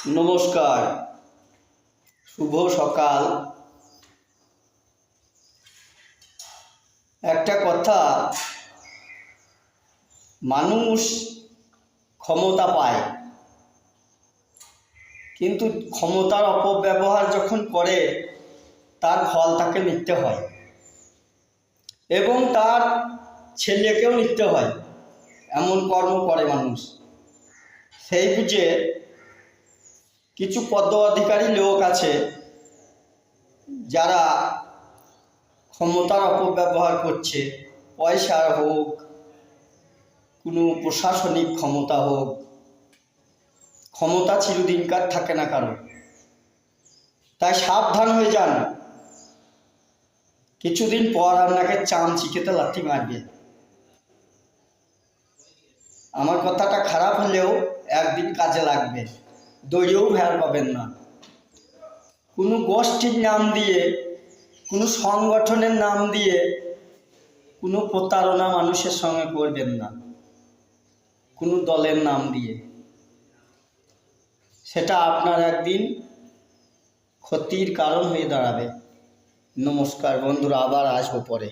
নমস্কার, শুভ সকাল। একটা কথা, মানুষ ক্ষমতা পায়, কিন্তু ক্ষমতার অপব্যবহার যখন করে তার ফল তাকে নিতে হয় এবং তার ছেলেকেও নিতে হয়। এমন কর্ম করে মানুষ। সেই বুঝে কিছু পদাধিকারী লোক আছে যারা ক্ষমতার অপব্যবহার করছে। পয়সার হোক, কোনো প্রশাসনিক ক্ষমতা হোক, ক্ষমতা চিরদিনকার থাকে না কারো। তাই সাবধান হয়ে যান, কিছুদিন পর আপনাকে চামচিকেতে লাথি মারবে। আমার কথাটা খারাপ হলেও একদিন কাজে লাগবে, দৌড়েও ভেড় পাবেন না। কোনো গোষ্ঠীর নাম দিয়ে, কোনো সংগঠনের নাম দিয়ে কোনো প্রতারণা মানুষের সঙ্গে করবেন না, কোনো দলের নাম দিয়ে। সেটা আপনার একদিন ক্ষতির কারণ হয়ে দাঁড়াবে। নমস্কার বন্ধুরা, আবার আসবো পরে।